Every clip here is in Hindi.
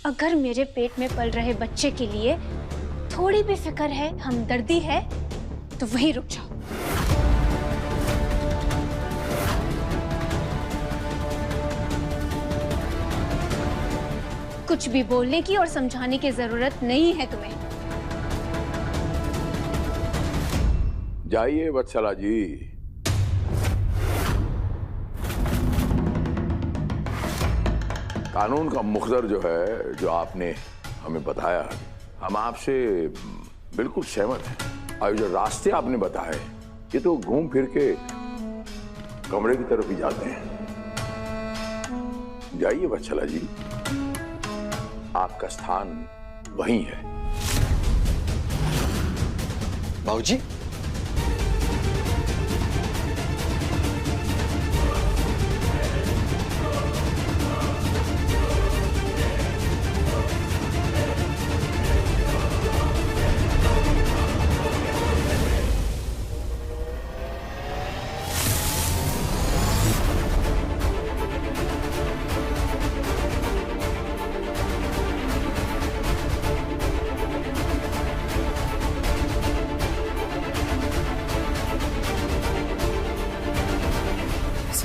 अगर मेरे पेट में पल रहे बच्चे के लिए थोड़ी भी फिक्र है, हमदर्दी है, तो वहीं रुक जाओ। कुछ भी बोलने की और समझाने की जरूरत नहीं है तुम्हें। जाइए वत्सला जी। कानून का मुखदर जो है, जो आपने हमें बताया, हम आपसे बिल्कुल सहमत हैं। और जो रास्ते आपने बताए ये तो घूम फिर के कमरे की तरफ ही जाते हैं। जाइए वत्सला जी, आपका स्थान वहीं है। बाबूजी,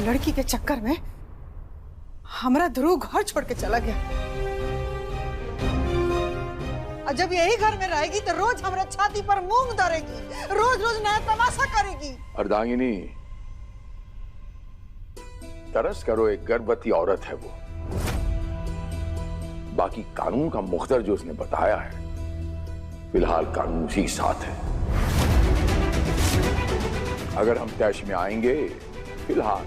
लड़की के चक्कर में हमारा ध्रुव घर छोड़ के चला गया। और जब यही घर में रहेगी तो रोज हमारे छाती पर मूंग धरेगी, रोज रोज नया तमाशा करेगी। अर्धांगिनी, तरस करो, एक गर्भवती औरत है वो। बाकी कानून का मुखदर जो उसने बताया है, फिलहाल कानून उसी के साथ है। अगर हम तैश में आएंगे फिलहाल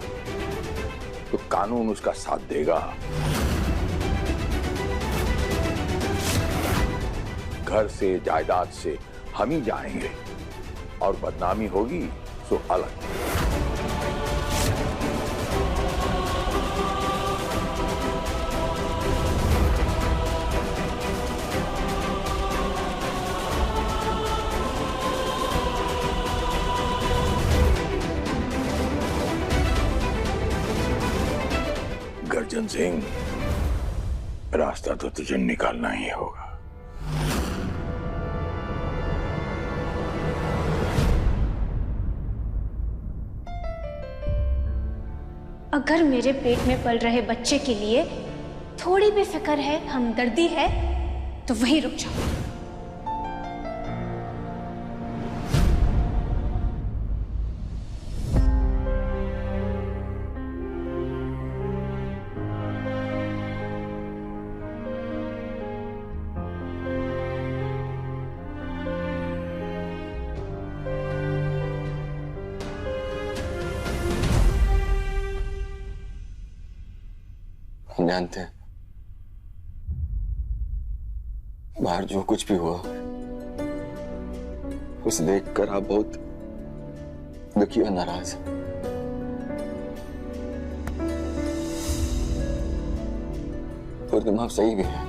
तो कानून उसका साथ देगा। घर से, जायदाद से हम ही जाएंगे और बदनामी होगी सो अलग। गर्जन सिंह, रास्ता तो तुझे निकालना ही होगा। अगर मेरे पेट में पल रहे बच्चे के लिए थोड़ी भी फिक्र है, हमदर्दी है, तो वहीं रुक जाओ। हम जानते हैं बाहर जो कुछ भी हुआ उसे देखकर आप बहुत दुखी और नाराज हैं। और तुम आप सही भी हैं।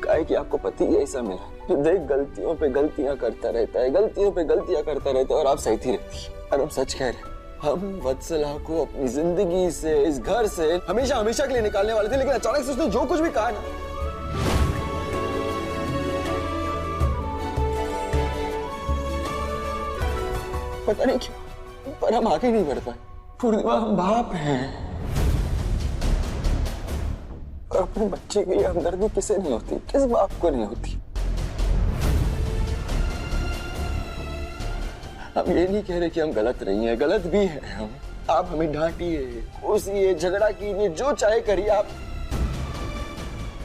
काहे कि आपको पति ऐसा मिला जो देख गलतियों पे गलतियां करता रहता है, गलतियों पे गलतियां करता रहता है और आप सहती रहती है। और हम सच कह रहे हैं, हम वत्सला को अपनी जिंदगी से, इस घर से हमेशा हमेशा के लिए निकालने वाले थे, लेकिन अचानक से उसने जो कुछ भी कहा ना, पता नहीं क्यों पर हम आगे नहीं बढ़ पाए। पूर्णिमा, हम बाप हैं और अपने बच्चे के लिए हमदर्दी किसे नहीं होती, किस बाप को नहीं होती। हम ये नहीं कह रहे कि हम गलत नहीं है, गलत भी है हम। आप हमें डांटिए, कोसिए, झगड़ा कीजिए, जो चाहे करिए आप,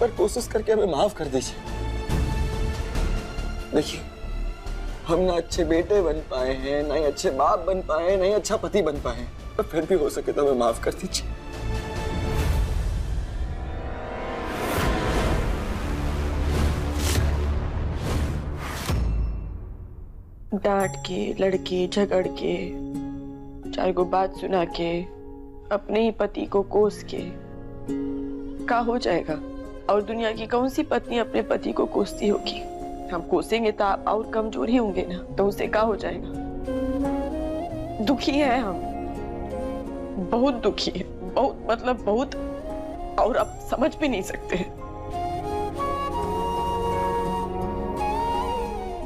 पर कोशिश करके हमें माफ कर दीजिए। देखिए, हम ना अच्छे बेटे बन पाए हैं, ना ही अच्छे बाप बन पाए हैं, ना ही अच्छा पति बन पाए हैं, पर फिर भी हो सके तो हमें माफ कर दीजिए। डांट के, लड़के, झगड़ के, चार को बात सुना के, अपने ही पति को कोस के क्या हो जाएगा? और दुनिया की कौन सी पत्नी अपने पति को कोसती होगी? हम कोसेंगे तो आप और कमजोर ही होंगे ना, तो उससे क्या हो जाएगा? दुखी है हम, बहुत दुखी है, बहुत, मतलब बहुत, और अब समझ भी नहीं सकते हैं।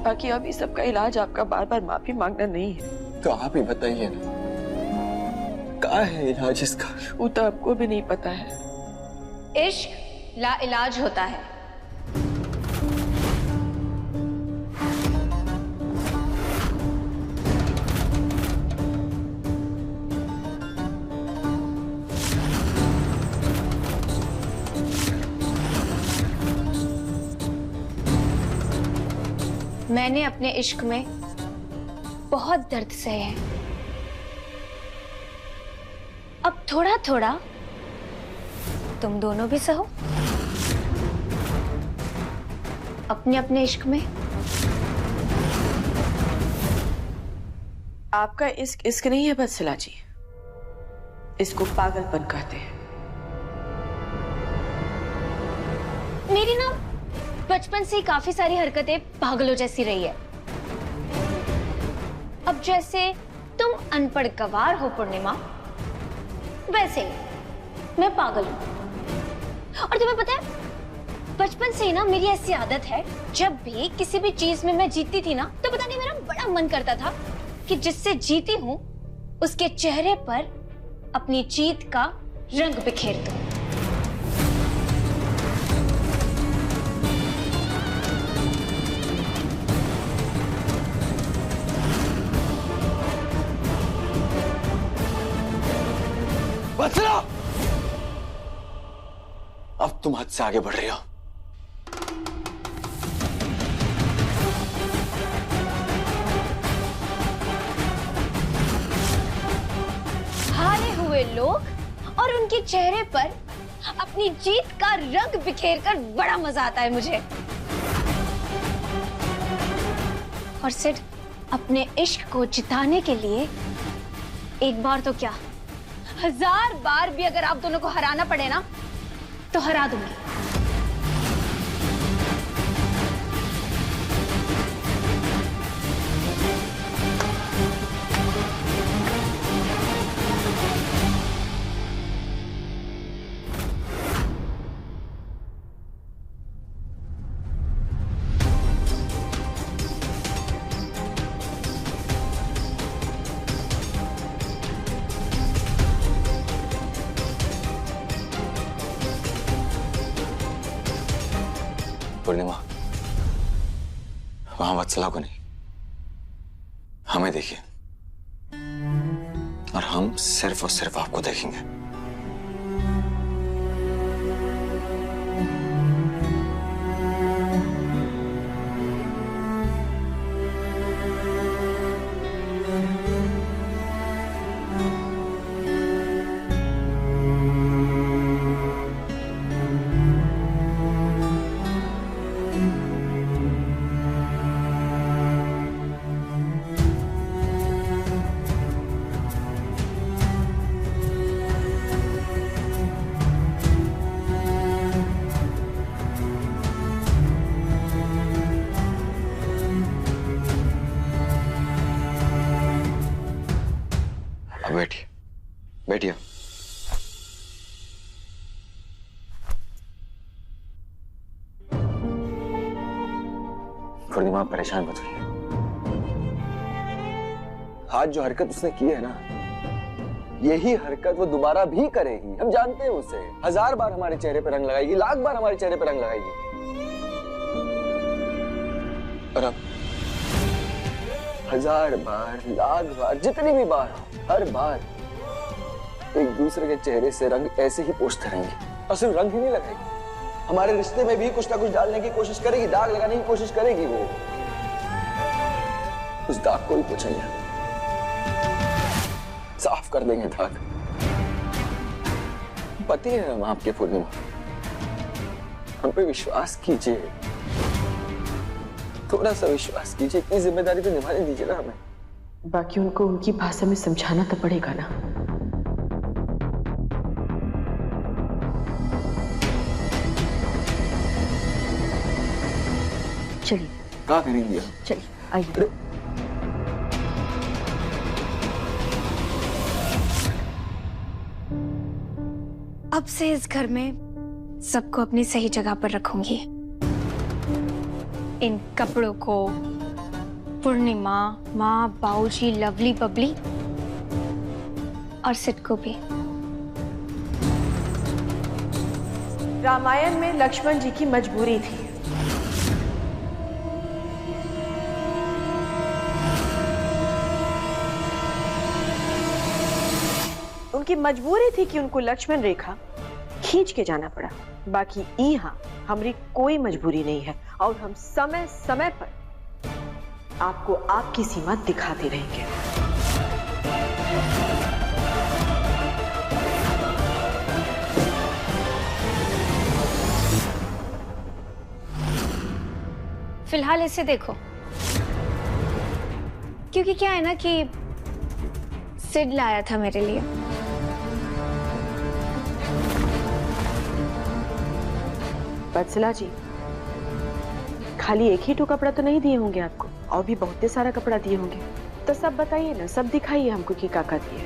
बाकी अभी सबका इलाज आपका बार बार माफी मांगना नहीं है। तो आप ही बताइए ना, कहाँ है इलाज इसका? वो तो आपको भी नहीं पता है। इश्क ला इलाज होता है। मैंने अपने इश्क में बहुत दर्द सहे हैं। अब थोड़ा थोड़ा तुम दोनों भी सहो अपने अपने इश्क में। आपका इश्क इश्क नहीं है बत्सला जी, इसको पागलपन कहते हैं। मेरी ना बचपन से ही काफी सारी हरकतें पागलों जैसी रही है। अब जैसे तुम अनपढ़ गवार हो पूर्णिमा, वैसे ही मैं पागल हूं। और तुम्हें पता है, बचपन से ही ना मेरी ऐसी आदत है, जब भी किसी भी चीज में मैं जीतती थी ना, तो पता नहीं मेरा बड़ा मन करता था कि जिससे जीती हूं उसके चेहरे पर अपनी जीत का रंग बिखेर दूं। बत्सला! अब तुम हद से आगे बढ़ रही हो। हारे हुए लोग और उनके चेहरे पर अपनी जीत का रंग बिखेर कर बड़ा मजा आता है मुझे। और सिर्फ अपने इश्क को जिताने के लिए एक बार तो क्या, 1000 बार भी अगर आप दोनों को हराना पड़े ना, तो हरा दूंगी। पूर्णिमा, वहां वत्सला को नहीं, हमें देखिए, और हम सिर्फ और सिर्फ आपको देखेंगे। बैठिए, बैठिए। पूर्णिमा, परेशान मत होइए। आज जो हरकत उसने की है ना, यही हरकत वो दोबारा भी करेगी। हम जानते हैं उसे। 1000 बार हमारे चेहरे पे रंग लगाएगी, 1,00,000 बार हमारे चेहरे पे रंग लगाएगी। और अब 1000 बार, 1,00,000 बार, जितनी भी बार, हर बार एक दूसरे के चेहरे से रंग ऐसे ही पोंछते रहेंगे। और सिर्फ रंग ही नहीं लगाएगी, हमारे रिश्ते में भी कुछ ना कुछ डालने की कोशिश करेगी, दाग लगाने की कोशिश करेगी। वो उस दाग को ही पोंछेंगे, साफ कर देंगे दाग। पति है हम आपके, पूर्णिमा, हम पे विश्वास कीजिए, थोड़ा सा विश्वास कीजिए। इतनी जिम्मेदारी तो निभाने दीजिए ना हमें। बाकी उनको उनकी भाषा में समझाना तो पड़ेगा ना। चलिए। क्या करेंगे? चलिए, आइए। अब से इस घर में सबको अपनी सही जगह पर रखूंगी। इन कपड़ों को, पूर्णिमा, माँ, बाऊजी, लवली, बबली और सिड को भी। रामायण में लक्ष्मण जी की मजबूरी थी। उनकी मजबूरी थी कि उनको लक्ष्मण रेखा खींच के जाना पड़ा। बाकी यहाँ हमारी कोई मजबूरी नहीं है और हम समय समय पर आपको आपकी सीमा दिखाते रहेंगे। फिलहाल इसे देखो, क्योंकि क्या है ना कि सिड लाया था मेरे लिए। वत्सला जी, खाली एक ही तो कपड़ा तो नहीं दिए होंगे आपको, और भी बहुत सारा कपड़ा दिए होंगे। तो सब बताइए ना, सब दिखाइए हमको कि काका दिए।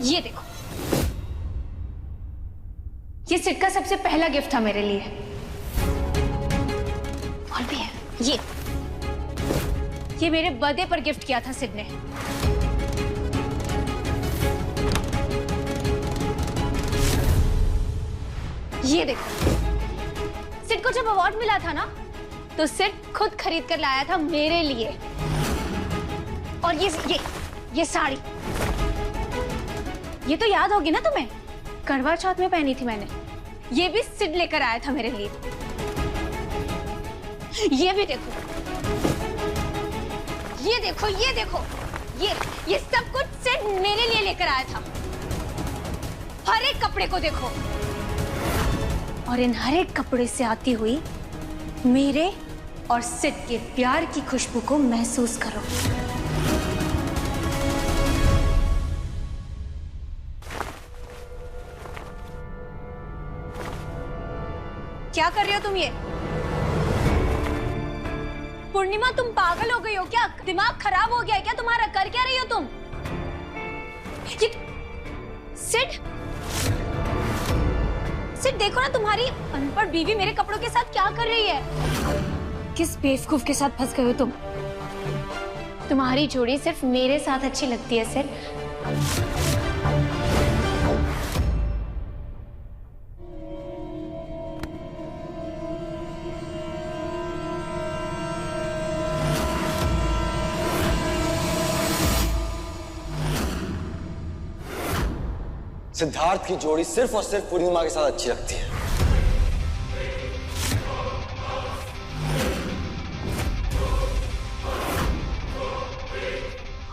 ये देखो, ये सिड का सबसे पहला गिफ्ट था मेरे लिए। और भी है ये मेरे बर्थडे पर गिफ्ट किया था सिड ने। ये देखो, सिड को जब अवार्ड मिला था ना, तो सिड खुद खरीद कर लाया था मेरे लिए। और ये साड़ी, ये तो याद होगी ना तुम्हें, करवा चौथ में पहनी थी मैंने। ये भी सिड लेकर आया था मेरे लिए। ये भी देखो, ये देखो, ये देखो, ये सब कुछ सिड मेरे लिए लेकर आया था। हर एक कपड़े को देखो, और इन हर एक कपड़े से आती हुई मेरे और सिड के प्यार की खुशबू को महसूस करो। क्या कर रहे हो तुम? ये पूर्णिमा, तुम पागल हो गई हो क्या? दिमाग खराब हो गया है क्या तुम्हारा? कर क्या रही हो तुम? ये सिड देखो ना, तुम्हारी अनपढ़ बीवी मेरे कपड़ों के साथ क्या कर रही है। किस बेवकूफ के साथ फंस गए हो तुम? तुम्हारी जोड़ी सिर्फ मेरे साथ अच्छी लगती है सिड। सिद्धार्थ की जोड़ी सिर्फ और सिर्फ पूर्णिमा के साथ अच्छी लगती है।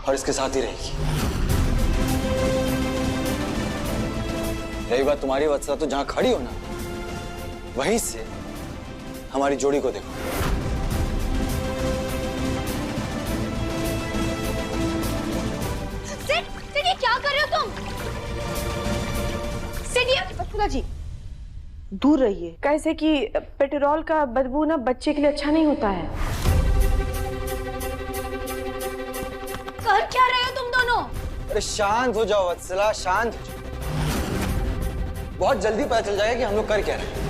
और इसके साथ ही रहेगी। रही बात तुम्हारी वत्सला, तो जहां खड़ी हो ना, वहीं से हमारी जोड़ी को देखो। सिड, ये क्या कर रहे हो तुम? वत्सला जी, दूर रहिए। कैसे कि पेट्रोल का बदबू ना बच्चे के लिए अच्छा नहीं होता है। कर क्या रहे हो तुम दोनों? अरे शांत हो जाओ वत्सला, शांत हो जाओ। बहुत जल्दी पता चल जाएगा कि हम लोग कर क्या रहे हैं।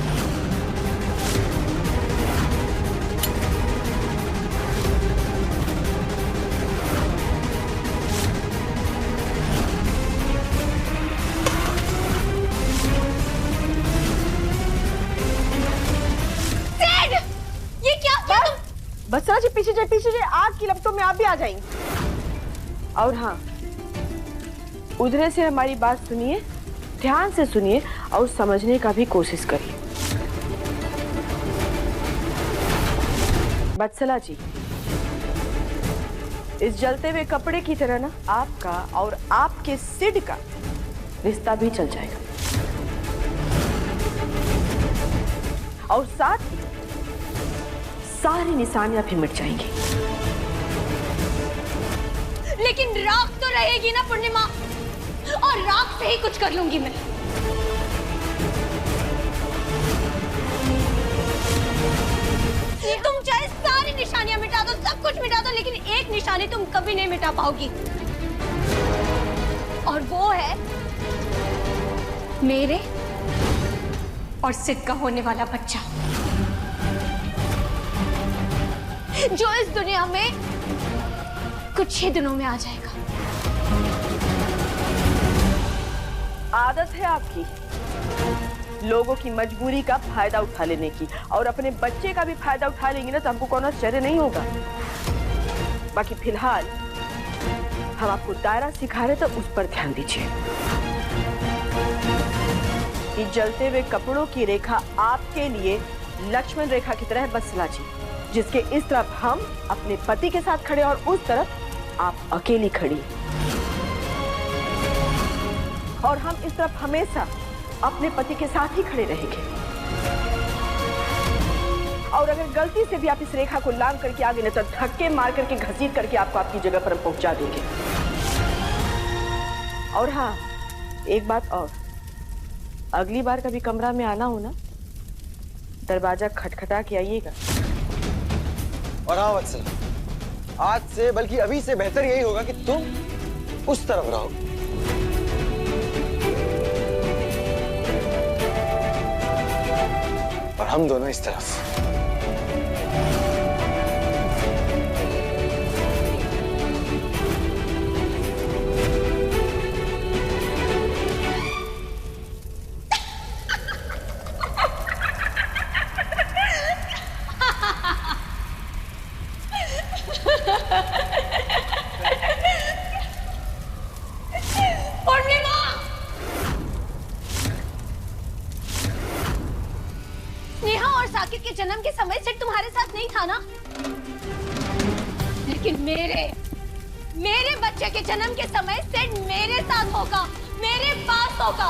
वत्सला जी, पीछे जाए, आग की लपटों में आप भी आ जाएंगे। और हाँ, उधर से हमारी बात सुनिए, ध्यान से सुनिए और समझने का भी कोशिश करिए। वत्सला जी, इस जलते हुए कपड़े की तरह ना आपका और आपके सिड का रिश्ता भी चल जाएगा, और साथ ही सारी निशानियां भी मिट जाएंगी। लेकिन राख तो रहेगी ना पूर्णिमा, और राख से ही कुछ कर लूंगी मैं। तुम चाहे सारी निशानियां मिटा दो, सब कुछ मिटा दो, लेकिन एक निशानी तुम कभी नहीं मिटा पाओगी, और वो है मेरे और सिद्ध का होने वाला बच्चा, जो इस दुनिया में कुछ ही दिनों में आ जाएगा। आदत है आपकी लोगों की मजबूरी का फायदा उठा लेने की, और अपने बच्चे का भी फायदा उठा लेंगी ना तो हमको कौन आश्चर्य नहीं होगा। बाकी फिलहाल हम आपको दायरा सिखा रहे तो उस पर ध्यान दीजिए। ये जलते हुए कपड़ों की रेखा आपके लिए लक्ष्मण रेखा की तरह है बसलाजी, जिसके इस तरफ हम अपने पति के साथ खड़े और उस तरफ आप अकेली खड़ी, और हम इस तरफ हमेशा अपने पति के साथ ही खड़े रहेंगे। और अगर गलती से भी आप इस रेखा को लांग करके आगे न तो धक्के मार करके घसीट करके आपको आपकी जगह पर हम पहुंचा देंगे। और हाँ, एक बात और, अगली बार कभी कमरा में आना हो ना, दरवाजा खटखटा के आइएगा। और हाँ वत्सल, आज से बल्कि अभी से बेहतर यही होगा कि तुम उस तरफ रहो और हम दोनों इस तरफ। के जन्म के समय से तुम्हारे साथ नहीं था ना, लेकिन मेरे बच्चे के जन्म के समय से मेरे साथ होगा, मेरे पास होगा।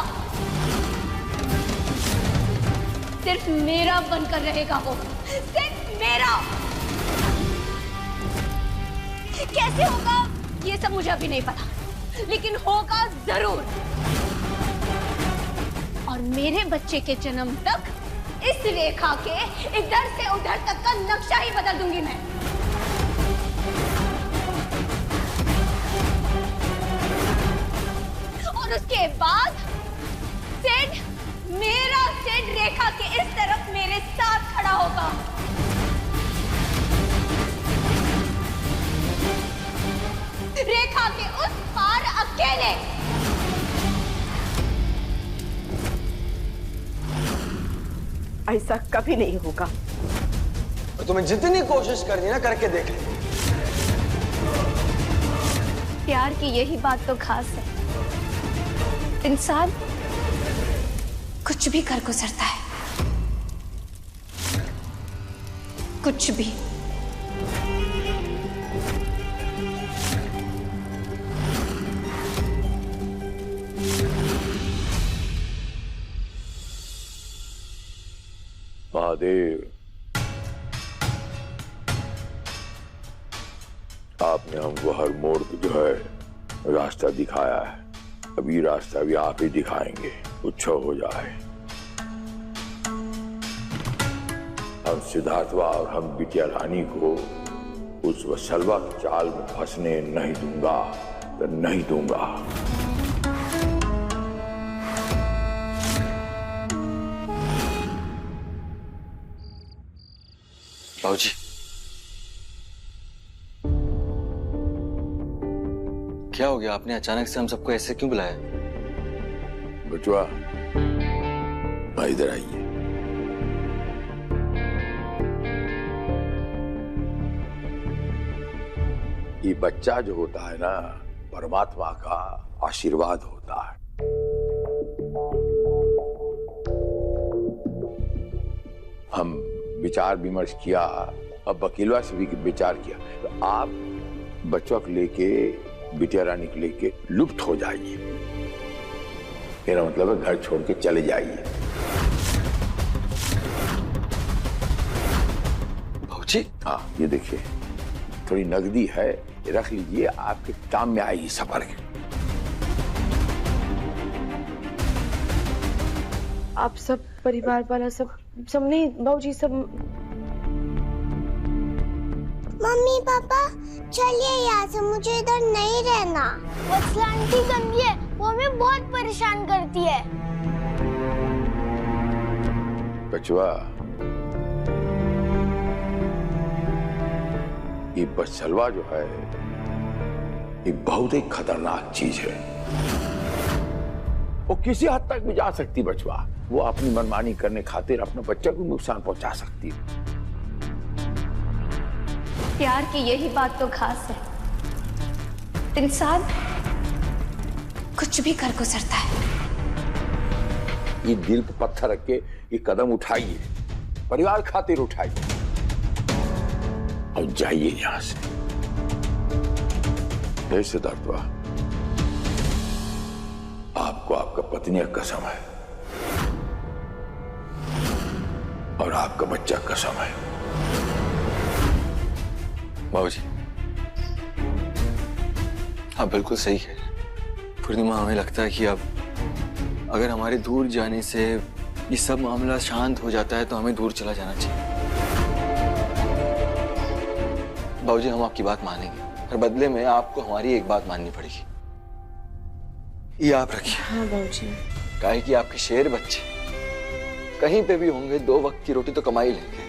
सिर्फ मेरा बनकर रहेगा वो, सिर्फ मेरा। कैसे होगा ये सब मुझे अभी नहीं पता, लेकिन होगा जरूर। और मेरे बच्चे के जन्म तक इस रेखा के इधर से उधर तक का नक्शा ही बदल दूंगी मैं। और उसके बाद सिड, मेरा सिड रेखा के इस तरफ मेरे साथ खड़ा होगा। रेखा के उस पार अकेले। ऐसा कभी नहीं होगा। और तुम्हें जितनी कोशिश करनी ना, करके देख ले। प्यार की यही बात तो खास है, इंसान कुछ भी कर गुजरता है, कुछ भी। महादेव, आपने हमको हर मोड़ पे जो है रास्ता दिखाया है, अभी रास्ता भी आप ही दिखाएंगे, कुछ हो जाए। हम सिद्धार्थवा और हम बिटिया रानी को उस वत्सलवा की चाल में फंसने नहीं दूंगा, तो नहीं दूंगा। बाबूजी, क्या हो गया? आपने अचानक से हम सबको ऐसे क्यों बुलाया? बचवा, इधर आइए। ये बच्चा जो होता है ना, परमात्मा का आशीर्वाद होता है। हम विचार विमर्श किया, अब वकीलवा से भी विचार किया, तो आप बच्चों को लेके, बिटिया रानी को लेके लुप्त हो जाइए। मेरा मतलब है घर छोड़ के चले जाइए। बाबूजी, हाँ, ये देखिए, थोड़ी नगदी है, रख लीजिए, आपके काम में आएगी सफर के। आप सब परिवार वाला सब नहीं बाबूजी, सब। मम्मी पापा चलिए यहाँ से, मुझे इधर नहीं रहना। वत्सला आंटी गंदी है, वो हमें बहुत परेशान करती है। बचवा, ये बचलवा जो है ये बहुत ही खतरनाक चीज है। वो किसी हद तक भी जा सकती बचवा। वो अपनी मनमानी करने खातिर अपने बच्चे को नुकसान पहुंचा सकती है। प्यार की यही बात तो खास है, इंसान कुछ भी कर गुजरता है। ये दिल पे पत्थर रख के ये कदम उठाइए, परिवार खातिर उठाइए और जाइए यहां से। सिद्धार्थवा, आपको आपका पत्नी का कसम है और आपका बच्चा कसम है। बाबूजी, आप बिल्कुल सही है। पूर्णिमा, हमें लगता है कि अब अगर हमारे दूर जाने से ये सब मामला शांत हो जाता है तो हमें दूर चला जाना चाहिए। बाबूजी, हम आपकी बात मानेंगे, और बदले में आपको हमारी एक बात माननी पड़ेगी। ये आप रखिए। हाँ बाबूजी। काहे कि आपके शेर बच्चे कहीं पे भी होंगे, 2 वक्त की रोटी तो कमा ही लेंगे।